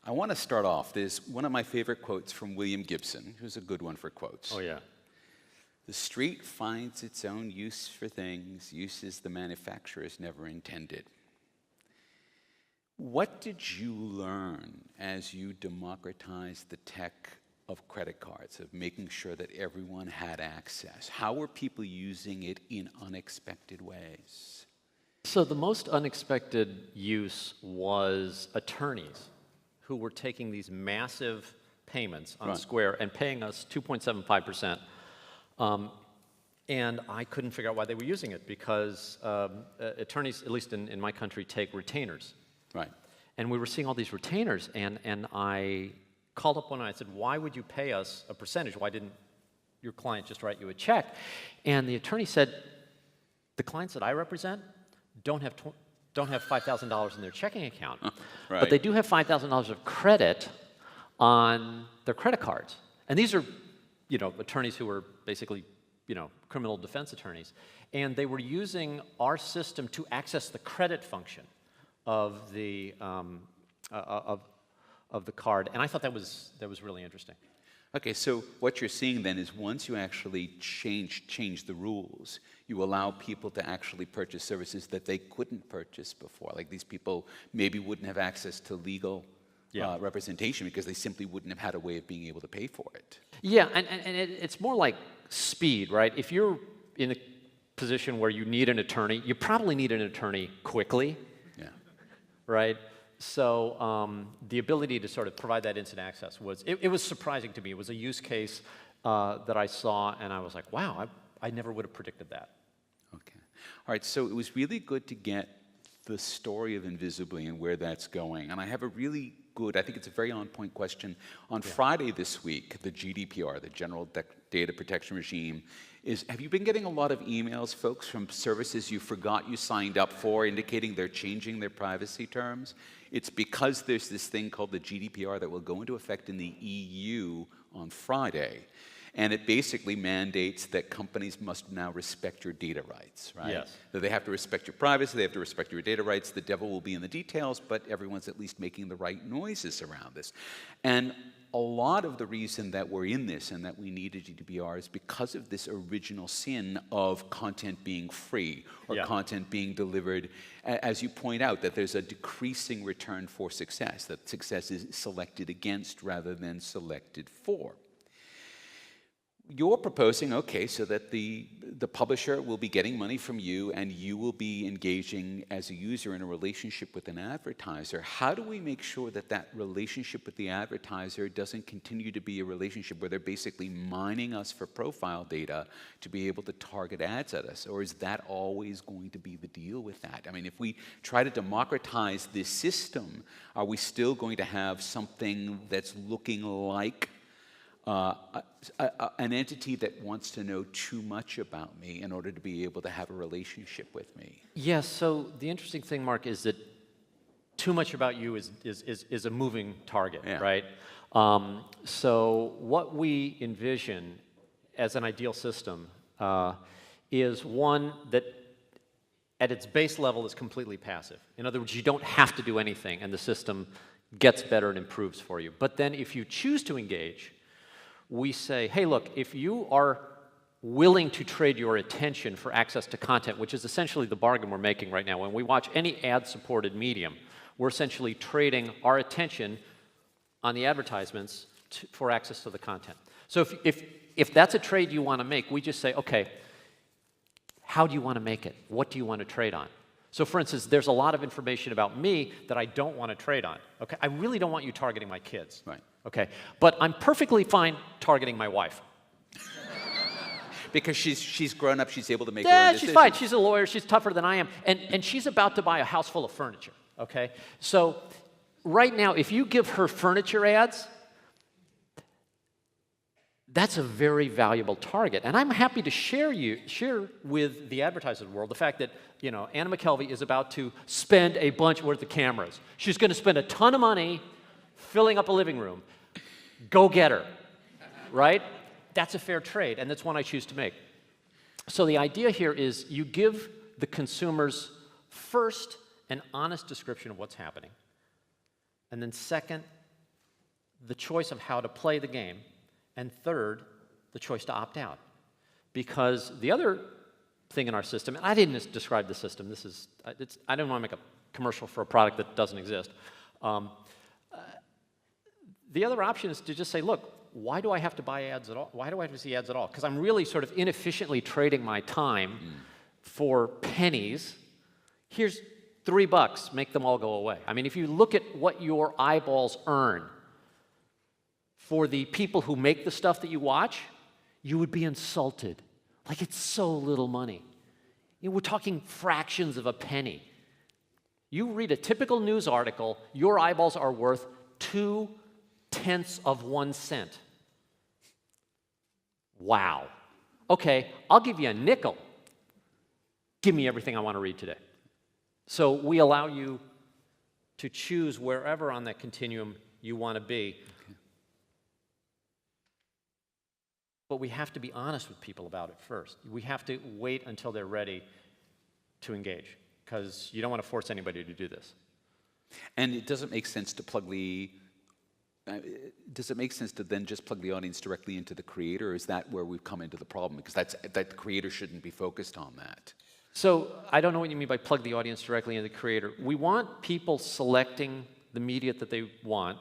I want to start off. There's one of my favorite quotes from William Gibson, who's a good one for quotes. Oh, yeah. The street finds its own use for things, uses the manufacturers never intended. What did you learn as you democratized the tech of credit cards, of making sure that everyone had access? How were people using it in unexpected ways? So the most unexpected use was attorneys who were taking these massive payments on Square and paying us 2.75%. And I couldn't figure out why they were using it because attorneys, at least in my country, take retainers. Right. And we were seeing all these retainers, and I called up one and I said, why would you pay us a percentage? Why didn't your client just write you a check? And the attorney said, the clients that I represent don't have $5,000 in their checking account, Right. but they do have $5,000 of credit on their credit cards. And these are, attorneys who were basically, criminal defense attorneys. And they were using our system to access the credit function of the card, and I thought that was really interesting. Okay, so what you're seeing then is once you actually change the rules, you allow people to actually purchase services that they couldn't purchase before. Like these people maybe wouldn't have access to legal representation because they simply wouldn't have had a way of being able to pay for it. Yeah, and it's more like speed, right? If you're in a position where you need an attorney, you probably need an attorney quickly. Yeah. Right? So the ability to sort of provide that instant access it was surprising to me. It was a use case that I saw, and I was like, wow, I never would have predicted that. Okay. All right, so it was really good to get the story of Invisibly and where that's going. And I have a really good, I think it's a very on-point question. On Friday this week, the GDPR, the General Data Protection Regime, have you been getting a lot of emails, folks, from services you forgot you signed up for indicating they're changing their privacy terms? It's because there's this thing called the GDPR that will go into effect in the EU on Friday. And it basically mandates that companies must now respect your data rights, right? Yes. That they have to respect your privacy, they have to respect your data rights. The devil will be in the details, but everyone's at least making the right noises around this. And a lot of the reason that we're in this and that we need a GDPR is because of this original sin of content being free or content being delivered, as you point out, that there's a decreasing return for success, that success is selected against rather than selected for. You're proposing, okay, so that the publisher will be getting money from you and you will be engaging as a user in a relationship with an advertiser. How do we make sure that that relationship with the advertiser doesn't continue to be a relationship where they're basically mining us for profile data to be able to target ads at us? Or is that always going to be the deal with that? I mean, if we try to democratize this system, are we still going to have something that's looking like an entity that wants to know too much about me in order to be able to have a relationship with me? Yes, so the interesting thing, Mark, is that too much about you is a moving target, right? So what we envision as an ideal system is one that at its base level is completely passive. In other words, you don't have to do anything and the system gets better and improves for you. But then if you choose to engage, we say, hey, look, if you are willing to trade your attention for access to content, which is essentially the bargain we're making right now. When we watch any ad-supported medium, we're essentially trading our attention on the advertisements for access to the content. So if that's a trade you want to make, we just say, okay, how do you want to make it? What do you want to trade on? So for instance, there's a lot of information about me that I don't want to trade on. Okay, I really don't want you targeting my kids. Right. Okay, but I'm perfectly fine targeting my wife. Because she's grown up, she's able to make her own decisions. She's fine. She's a lawyer. She's tougher than I am. And she's about to buy a house full of furniture, okay? So right now, if you give her furniture ads, that's a very valuable target. And I'm happy to share with the advertising world the fact that, Anna McKelvey is about to spend a bunch worth of cameras. She's going to spend a ton of money filling up a living room. Go get her, right? That's a fair trade, and that's one I choose to make. So the idea here is you give the consumers, first, an honest description of what's happening, and then second, the choice of how to play the game, and third, the choice to opt out. Because the other thing in our system, and I didn't describe the system, I don't want to make a commercial for a product that doesn't exist. The other option is to just say, look, why do I have to buy ads at all? Why do I have to see ads at all? Because I'm really sort of inefficiently trading my time for pennies. Here's $3, make them all go away. I mean, if you look at what your eyeballs earn for the people who make the stuff that you watch, you would be insulted. Like, it's so little money. You know, we're talking fractions of a penny. You read a typical news article, your eyeballs are worth 0.2 of 1 cent. Wow. Okay, I'll give you a nickel. Give me everything I want to read today. So we allow you to choose wherever on that continuum you want to be. Okay. But we have to be honest with people about it first. We have to wait until they're ready to engage, because you don't want to force anybody to do this. And it doesn't make sense to plug the does it make sense to then just plug the audience directly into the creator, or is that where we've come into the problem? Because that the creator shouldn't be focused on that. So I don't know what you mean by plug the audience directly into the creator. We want people selecting the media that they want,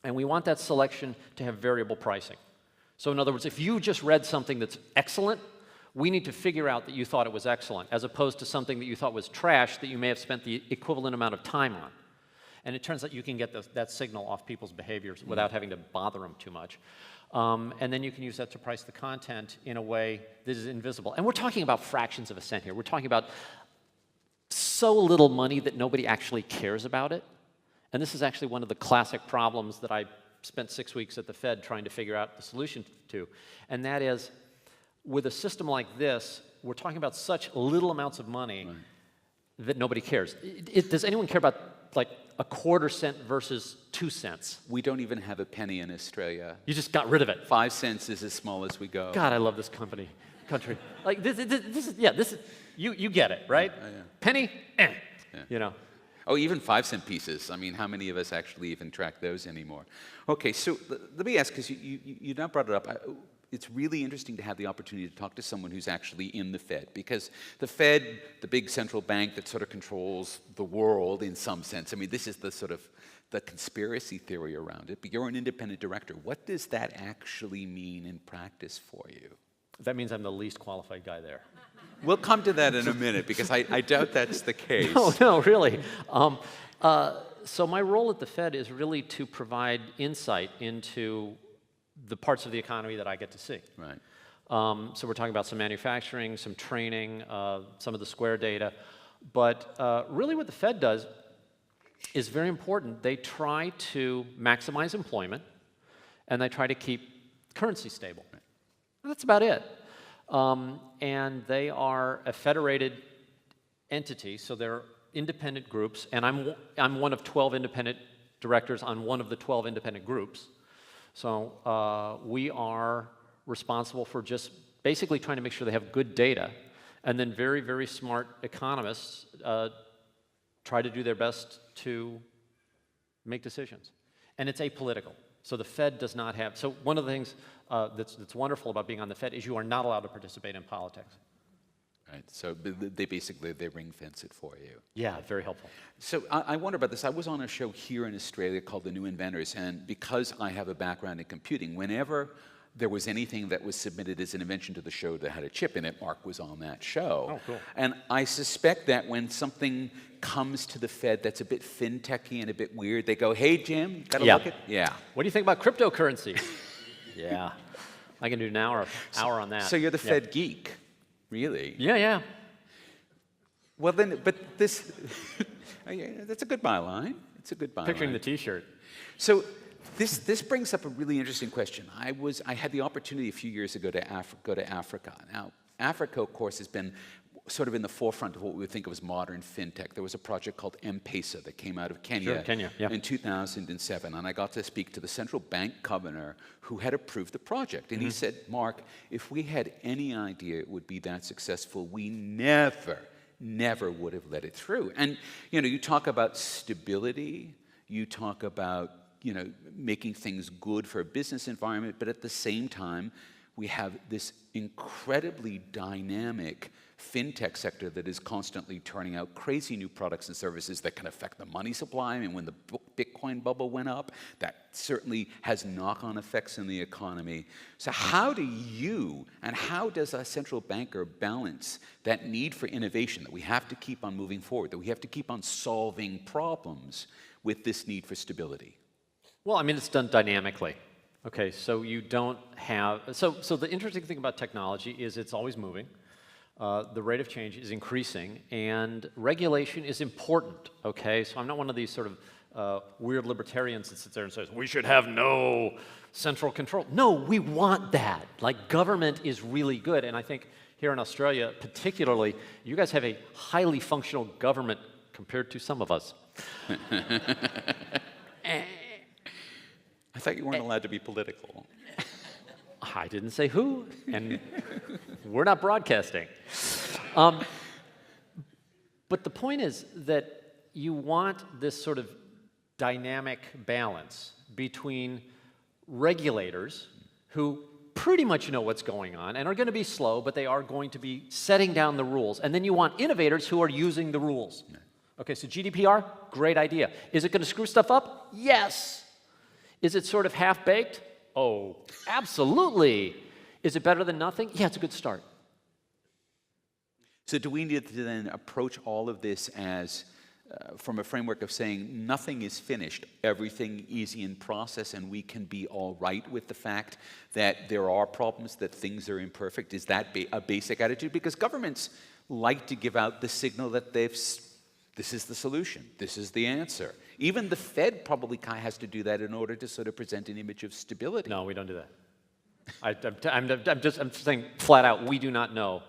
and we want that selection to have variable pricing. So in other words, if you just read something that's excellent, we need to figure out that you thought it was excellent, as opposed to something that you thought was trash that you may have spent the equivalent amount of time on. And it turns out you can get that signal off people's behaviors without having to bother them too much. And then you can use that to price the content in a way that is invisible. And we're talking about fractions of a cent here. We're talking about so little money that nobody actually cares about it. And this is actually one of the classic problems that I spent 6 weeks at the Fed trying to figure out the solution to. And that is, with a system like this, we're talking about such little amounts of money that nobody cares. Does anyone care about, like, a quarter cent versus 2 cents? We don't even have a penny in Australia. You just got rid of it. 5 cents is as small as we go. God, I love this country. Like, this is, you get it, right? Yeah. Penny, you know. Oh, even 5-cent pieces. I mean, how many of us actually even track those anymore? Okay, so let me ask, because you now brought it up. It's really interesting to have the opportunity to talk to someone who's actually in the Fed, because the Fed, the big central bank that sort of controls the world in some sense, I mean, this is the sort of the conspiracy theory around it, but you're an independent director. What does that actually mean in practice for you? That means I'm the least qualified guy there. We'll come to that in a minute, because I doubt that's the case. No, really. So my role at the Fed is really to provide insight into the parts of the economy that I get to see. Right. So we're talking about some manufacturing, some training, some of the Square data. But really what the Fed does is very important. They try to maximize employment, and they try to keep currency stable. Right. That's about it. And they are a federated entity, so they're independent groups, and I'm one of 12 independent directors on one of the 12 independent groups. So we are responsible for just basically trying to make sure they have good data, and then very, very smart economists try to do their best to make decisions. And it's apolitical. So the Fed does not have, so one of the things that's wonderful about being on the Fed is you are not allowed to participate in politics. Right, so they basically, they ring fence it for you. Yeah, very helpful. So I wonder about this. I was on a show here in Australia called The New Inventors, and because I have a background in computing, whenever there was anything that was submitted as an invention to the show that had a chip in it, Mark was on that show. Oh, cool. And I suspect that when something comes to the Fed that's a bit fintechy and a bit weird, they go, hey, Jim, gotta look at... Yeah. What do you think about cryptocurrency? Yeah. I can do an hour on that. So you're the Fed geek. Really? Yeah. Well then, but this, that's a good byline. It's a good byline. Picturing the T-shirt. So this brings up a really interesting question. I had the opportunity a few years ago to go to Africa. Now, Africa, of course, has been sort of in the forefront of what we would think of as modern fintech. There was a project called Pesce that came out of Kenya, in 2007, and I got to speak to the central bank governor who had approved the project. And he said, Mark, if we had any idea it would be that successful, we never would have let it through. And you talk about stability, you talk about making things good for a business environment, but at the same time, we have this incredibly dynamic fintech sector that is constantly turning out crazy new products and services that can affect the money supply. I mean, when the Bitcoin bubble went up, that certainly has knock-on effects in the economy. So how do you and how does a central banker balance that need for innovation, that we have to keep on moving forward, that we have to keep on solving problems with this need for stability? Well, I mean, it's done dynamically. Okay, so you don't have, so the interesting thing about technology is it's always moving. The rate of change is increasing, and regulation is important, okay? So I'm not one of these sort of weird libertarians that sits there and says, we should have no central control. No, we want that. Like, government is really good, and I think here in Australia, particularly, you guys have a highly functional government compared to some of us. I thought you weren't allowed to be political. I didn't say who, and we're not broadcasting. But the point is that you want this sort of dynamic balance between regulators who pretty much know what's going on and are going to be slow, but they are going to be setting down the rules. And then you want innovators who are using the rules. Okay, so GDPR, great idea. Is it going to screw stuff up? Yes. Is it sort of half-baked? Oh, absolutely. Is it better than nothing? Yeah, it's a good start. So do we need to then approach all of this as from a framework of saying nothing is finished, everything is in process, and we can be all right with the fact that there are problems, that things are imperfect? Is that a basic attitude? Because governments like to give out the signal that this is the solution, this is the answer. Even the Fed probably has to do that in order to sort of present an image of stability. No, we don't do that. I'm saying flat out, we do not know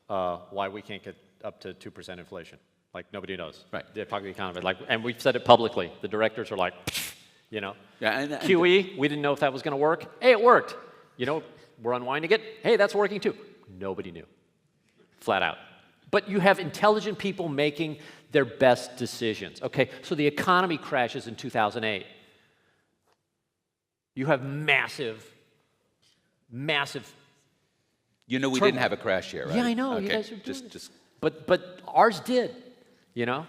why we can't get up to 2% inflation. Like, nobody knows. Right. The economy. Like, and we've said it publicly. The directors are like, you know. Yeah, and QE, we didn't know if that was going to work. Hey, it worked. You know, we're unwinding it. Hey, that's working too. Nobody knew. Flat out. But you have intelligent people making their best decisions. Okay, so the economy crashes in 2008. You have massive. You know, we didn't have a crash here, right? Yeah, I know. Okay. You guys are doing just, it. just. But ours did, you know,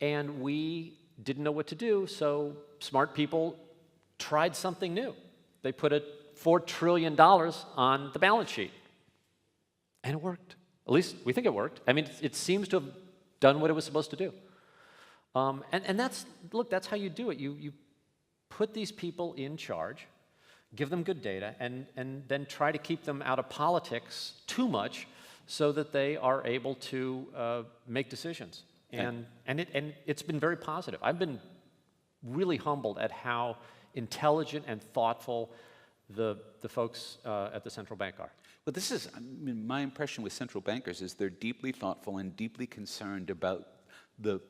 and we didn't know what to do. So smart people tried something new. They put $4 trillion on the balance sheet, and it worked. At least we think it worked. I mean, it seems to have done what it was supposed to do. And that's how you do it. You put these people in charge, give them good data, and then try to keep them out of politics too much so that they are able to make decisions. And it's been very positive. I've been really humbled at how intelligent and thoughtful the folks at the central bank are. Well, this is, I mean, my impression with central bankers is they're deeply thoughtful and deeply concerned about the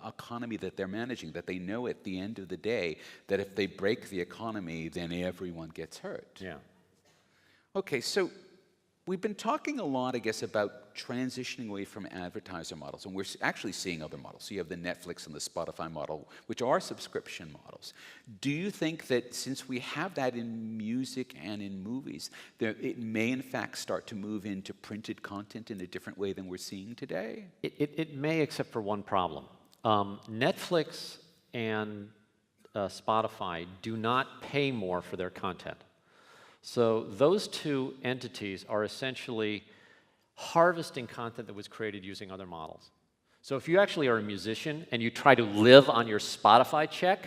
economy that they're managing, that they know at the end of the day that if they break the economy, then everyone gets hurt. Yeah. Okay, so we've been talking a lot, I guess, about transitioning away from advertiser models, and we're actually seeing other models. So you have the Netflix and the Spotify model, which are subscription models. Do you think that since we have that in music and in movies, it may in fact start to move into printed content in a different way than we're seeing today? It may, except for one problem. Netflix and Spotify do not pay more for their content. So those two entities are essentially harvesting content that was created using other models. So if you actually are a musician and you try to live on your Spotify check,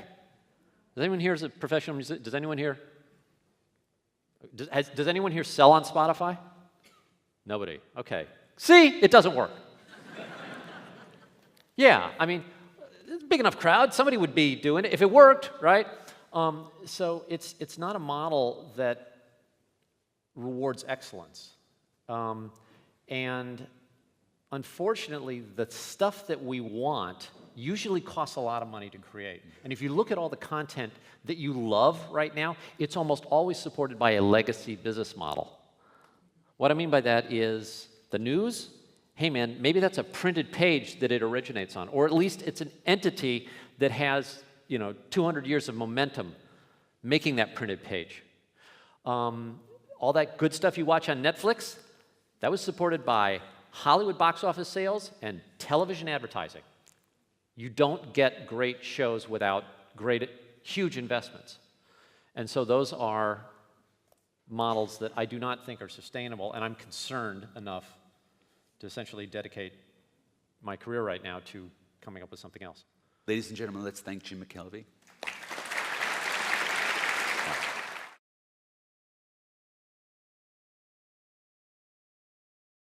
does anyone here is a professional musician? Does anyone here? Does anyone here sell on Spotify? Nobody. Okay. See, it doesn't work. Yeah, I mean, it's a big enough crowd. Somebody would be doing it if it worked, right? So it's not a model that rewards excellence. And unfortunately, the stuff that we want usually costs a lot of money to create. And if you look at all the content that you love right now, it's almost always supported by a legacy business model. What I mean by that is the news, hey man, maybe that's a printed page that it originates on, or at least it's an entity that has 200 years of momentum making that printed page. All that good stuff you watch on Netflix, that was supported by Hollywood box office sales and television advertising. You don't get great shows without huge investments. And so those are models that I do not think are sustainable, and I'm concerned enough to essentially dedicate my career right now to coming up with something else. Ladies and gentlemen, let's thank Jim McKelvey.